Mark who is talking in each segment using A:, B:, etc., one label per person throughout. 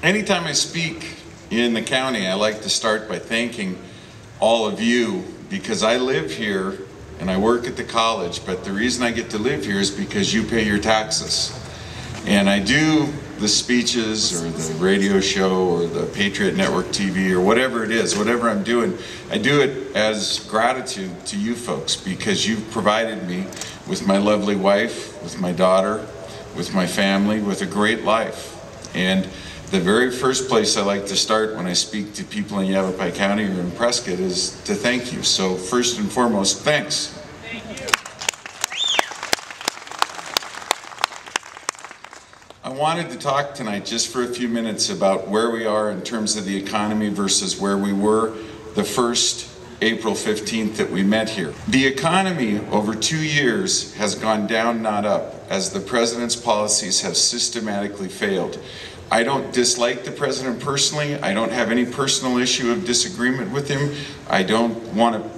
A: Anytime I speak in the county, I like to start by thanking all of you, because I live here and I work at the college, but the reason I get to live here is because you pay your taxes. And I do the speeches or the radio show or the Patriot Network TV or whatever it is, whatever I'm doing, I do it as gratitude to you folks, because you've provided me with my lovely wife, with my daughter, with my family, with a great life. And the very first place I like to start when I speak to people in Yavapai County or in Prescott is to thank you. So first and foremost, thanks.
B: Thank you.
A: I wanted to talk tonight just for a few minutes about where we are in terms of the economy versus where we were the first April 15th that we met here. The economy over 2 years has gone down, not up, as the president's policies have systematically failed. I don't dislike the president personally. I don't have any personal issue of disagreement with him. I don't want to,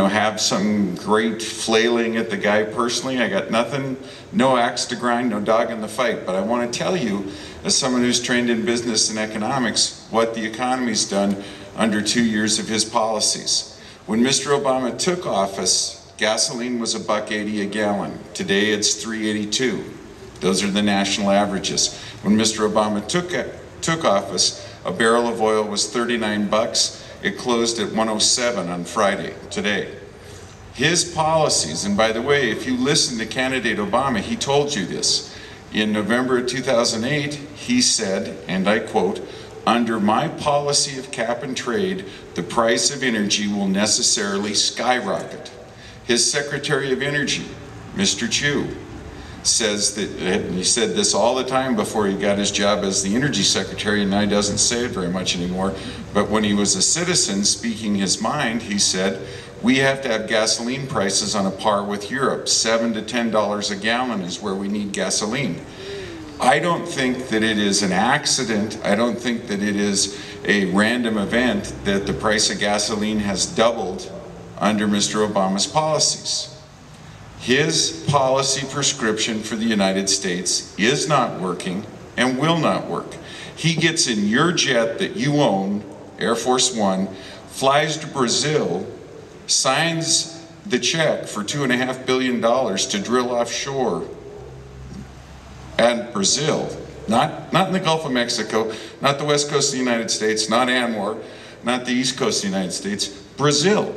A: have some great flailing at the guy personally. I got nothing, no axe to grind, no dog in the fight. But I want to tell you, as someone who's trained in business and economics, what the economy's done under 2 years of his policies. When Mr. Obama took office, gasoline was $1.80 a gallon. Today it's $3.82. Those are the national averages. When Mr. Obama took office, a barrel of oil was 39 bucks. It closed at 107 on Friday, today. His policies, and by the way, if you listen to candidate Obama, he told you this. In November of 2008, he said, and I quote, "Under my policy of cap and trade, the price of energy will necessarily skyrocket." His Secretary of Energy, Mr. Chu, says that, and he said this all the time before he got his job as the Energy Secretary, and now he doesn't say it very much anymore, but when he was a citizen speaking his mind, he said, we have to have gasoline prices on a par with Europe. $7 to $10 a gallon is where we need gasoline. I don't think that it is an accident. I don't think that it is a random event that the price of gasoline has doubled under Mr. Obama's policies. His policy prescription for the United States is not working and will not work. He gets in your jet that you own, Air Force One, flies to Brazil, signs the check for $2.5 billion to drill offshore at Brazil, not in the Gulf of Mexico, not the west coast of the United States, not ANWR, not the east coast of the United States, Brazil.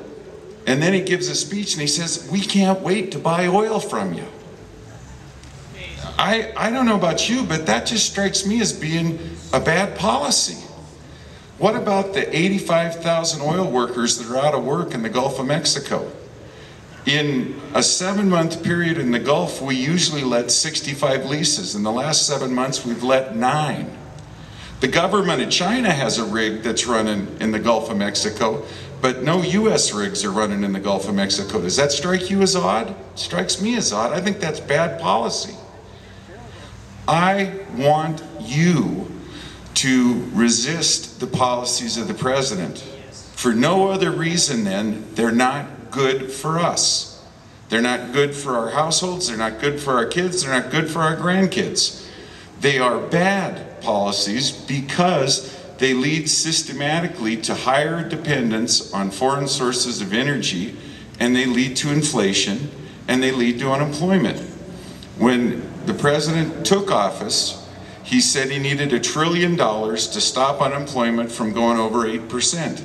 A: And then he gives a speech and he says, we can't wait to buy oil from you. I don't know about you, but that just strikes me as being a bad policy. What about the 85,000 oil workers that are out of work in the Gulf of Mexico? In a 7-month period in the Gulf, we usually let 65 leases. In the last 7 months, we've let 9. The government of China has a rig that's running in the Gulf of Mexico, but no U.S. rigs are running in the Gulf of Mexico. Does that strike you as odd? It strikes me as odd. I think that's bad policy. I want you to resist the policies of the president for no other reason than they're not good for us. They're not good for our households. They're not good for our kids. They're not good for our grandkids. They are bad policies because they lead systematically to higher dependence on foreign sources of energy, and they lead to inflation, and they lead to unemployment. When the president took office, he said he needed $1 trillion to stop unemployment from going over 8%.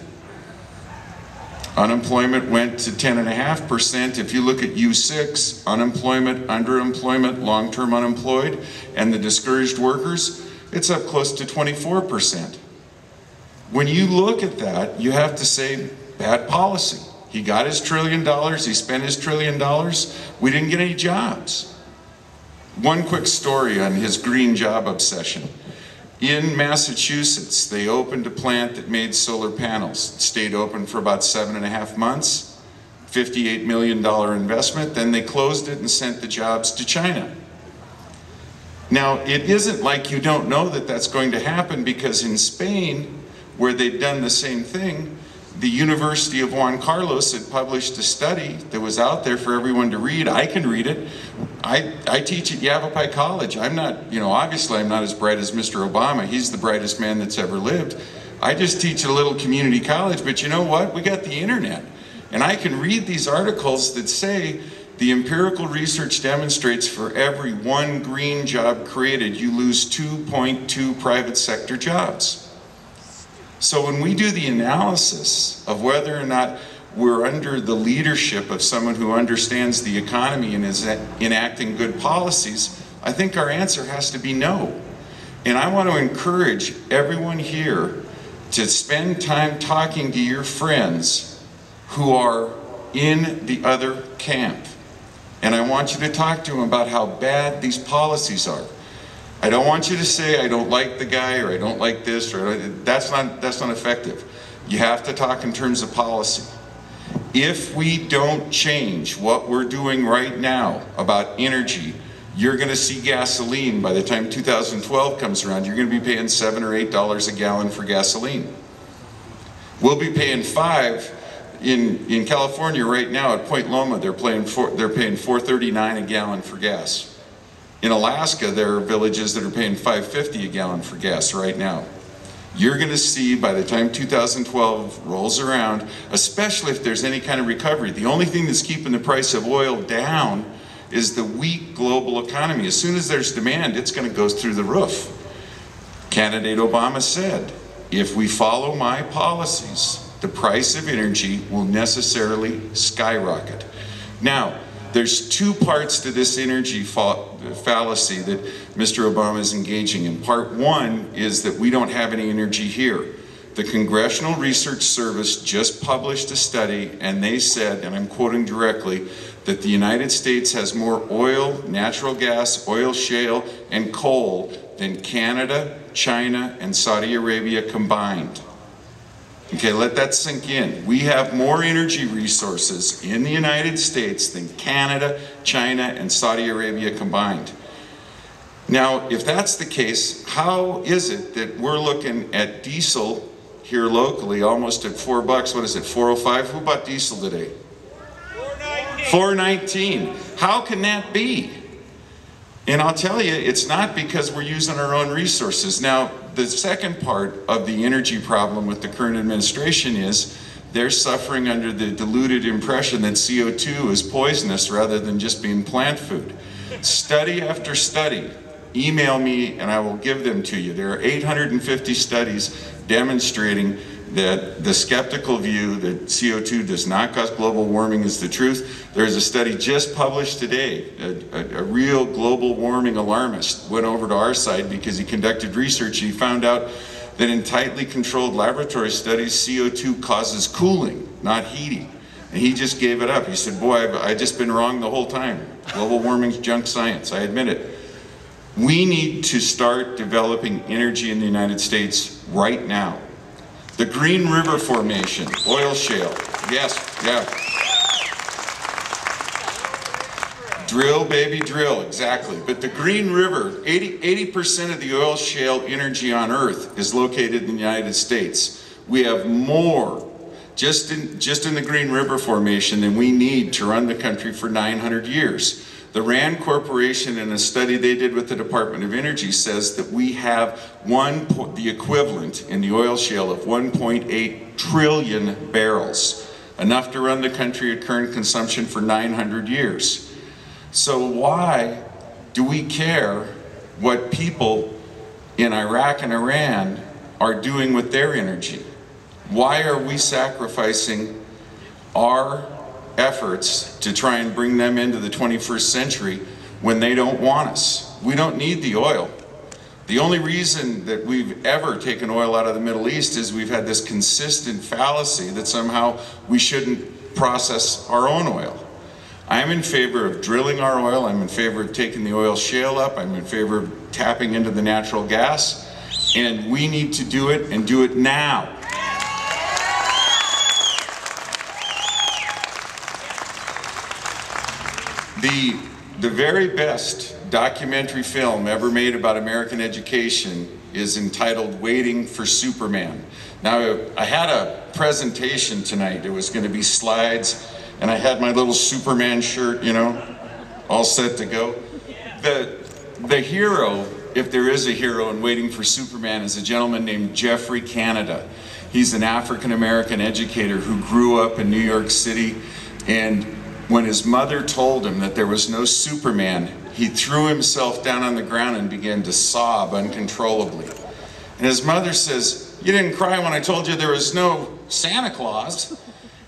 A: Unemployment went to 10.5%. If you look at U6, unemployment, underemployment, long-term unemployed, and the discouraged workers, it's up close to 24%. When you look at that, you have to say, bad policy. He got his $1 trillion, he spent his $1 trillion, we didn't get any jobs. One quick story on his green job obsession. In Massachusetts, they opened a plant that made solar panels. It stayed open for about 7.5 months, $58 million investment, then they closed it and sent the jobs to China. Now, it isn't like you don't know that that's going to happen, because in Spain, where they'd done the same thing, the University of Juan Carlos had published a study that was out there for everyone to read. I can read it. I teach at Yavapai College. I'm not, you know, obviously I'm not as bright as Mr. Obama. He's the brightest man that's ever lived. I just teach at a little community college, but you know what? We got the internet. And I can read these articles that say the empirical research demonstrates for every one green job created, you lose 2.2 private sector jobs. So when we do the analysis of whether or not we're under the leadership of someone who understands the economy and is enacting good policies, I think our answer has to be no. And I want to encourage everyone here to spend time talking to your friends who are in the other camp. And I want you to talk to them about how bad these policies are. I don't want you to say, I don't like the guy, or I don't like this, or that's not effective. You have to talk in terms of policy. If we don't change what we're doing right now about energy, you're going to see gasoline by the time 2012 comes around. You're going to be paying $7 or $8 a gallon for gasoline. We'll be paying $5 in California right now at Point Loma. They're paying $4.39 a gallon for gas. In Alaska, there are villages that are paying $5.50 a gallon for gas right now. You're going to see by the time 2012 rolls around, especially if there's any kind of recovery, the only thing that's keeping the price of oil down is the weak global economy. As soon as there's demand, it's going to go through the roof. Candidate Obama said, if we follow my policies, the price of energy will necessarily skyrocket. Now, there's two parts to this energy fallacy that Mr. Obama is engaging in. Part one is that we don't have any energy here. The Congressional Research Service just published a study, and they said, and I'm quoting directly, that the United States has more oil, natural gas, oil shale, and coal than Canada, China, and Saudi Arabia combined. Okay, let that sink in. We have more energy resources in the United States than Canada, China, and Saudi Arabia combined. Now, if that's the case, how is it that we're looking at diesel here locally almost at $4? What is it, $4.05? Who bought diesel today? $4.19. How can that be? And I'll tell you, it's not because we're using our own resources. Now, the second part of the energy problem with the current administration is they're suffering under the deluded impression that CO2 is poisonous rather than just being plant food. Study after study, email me and I will give them to you. There are 850 studies demonstrating that the skeptical view that CO2 does not cause global warming is the truth. There's a study just published today. A real global warming alarmist went over to our side because he conducted research and he found out that in tightly controlled laboratory studies, CO2 causes cooling, not heating. And he just gave it up. He said, boy, I've just been wrong the whole time. Global warming's junk science, I admit it. We need to start developing energy in the United States right now. The Green River Formation, oil shale, yes, yeah. Drill, baby, drill, exactly. But the Green River, 80% of the oil shale energy on Earth is located in the United States. We have more just in the Green River Formation than we need to run the country for 900 years. The Rand Corporation, in a study they did with the Department of Energy, says that we have the equivalent in the oil shale of 1.8 trillion barrels, enough to run the country at current consumption for 900 years. So why do we care what people in Iraq and Iran are doing with their energy? Why are we sacrificing our efforts to try and bring them into the 21st century when they don't want us? We don't need the oil. The only reason that we've ever taken oil out of the Middle East is we've had this consistent fallacy that somehow we shouldn't process our own oil. I'm in favor of drilling our oil. I'm in favor of taking the oil shale up. I'm in favor of tapping into the natural gas. And we need to do it and do it now. The very best documentary film ever made about American education is entitled Waiting for Superman. Now, I had a presentation tonight. It was going to be slides, and I had my little Superman shirt, you know. All set to go? The hero, if there is a hero in Waiting for Superman, is a gentleman named Jeffrey Canada. He's an African-American educator who grew up in New York City, and when his mother told him that there was no Superman, he threw himself down on the ground and began to sob uncontrollably. And his mother says, "You didn't cry when I told you there was no Santa Claus."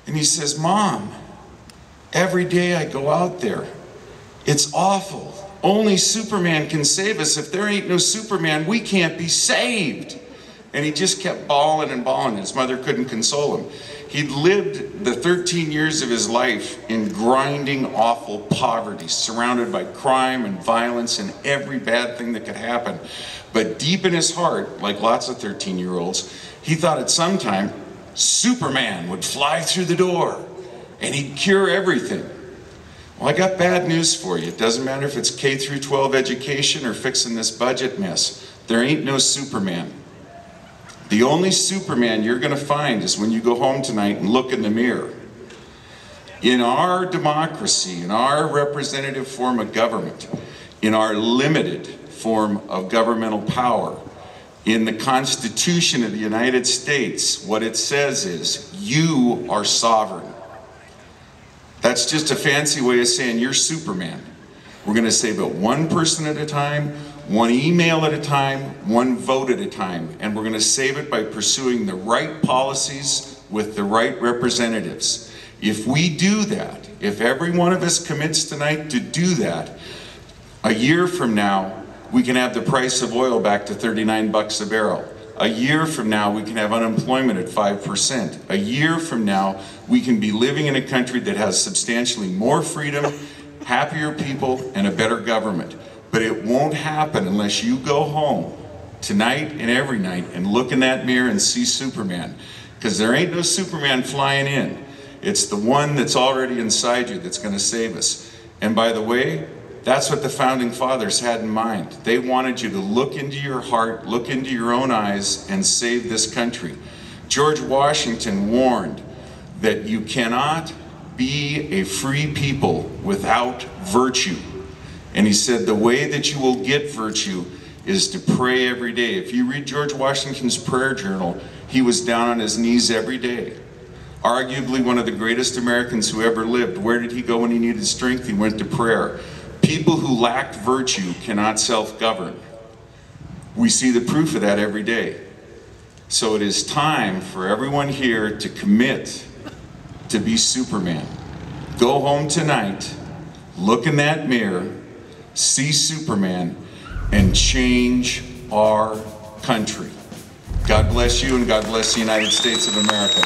A: And he says, "Mom, every day I go out there, it's awful. Only Superman can save us. If there ain't no Superman, we can't be saved." And he just kept bawling and bawling. His mother couldn't console him. He'd lived the 13 years of his life in grinding, awful poverty, surrounded by crime and violence and every bad thing that could happen. But deep in his heart, like lots of 13-year-olds, he thought at some time Superman would fly through the door and he'd cure everything. Well, I got bad news for you. It doesn't matter if it's K through 12 education or fixing this budget mess. There ain't no Superman. The only Superman you're going to find is when you go home tonight and look in the mirror. In our democracy, in our representative form of government, in our limited form of governmental power, in the Constitution of the United States, what it says is, you are sovereign. That's just a fancy way of saying you're Superman. We're going to save it one person at a time, one email at a time, one vote at a time, and we're going to save it by pursuing the right policies with the right representatives. If we do that, if every one of us commits tonight to do that, a year from now, we can have the price of oil back to 39 bucks a barrel. A year from now, we can have unemployment at 5%. A year from now, we can be living in a country that has substantially more freedom, happier people, and a better government. But it won't happen unless you go home tonight and every night and look in that mirror and see Superman. Because there ain't no Superman flying in. It's the one that's already inside you that's going to save us. And by the way, that's what the Founding Fathers had in mind. They wanted you to look into your heart, look into your own eyes, and save this country. George Washington warned that you cannot be a free people without virtue. And he said the way that you will get virtue is to pray every day. If you read George Washington's prayer journal, he was down on his knees every day. Arguably one of the greatest Americans who ever lived. Where did he go when he needed strength? He went to prayer. People who lacked virtue cannot self-govern. We see the proof of that every day. So it is time for everyone here to commit to be Superman. Go home tonight, look in that mirror, see Superman, and change our country. God bless you, and God bless the United States of America.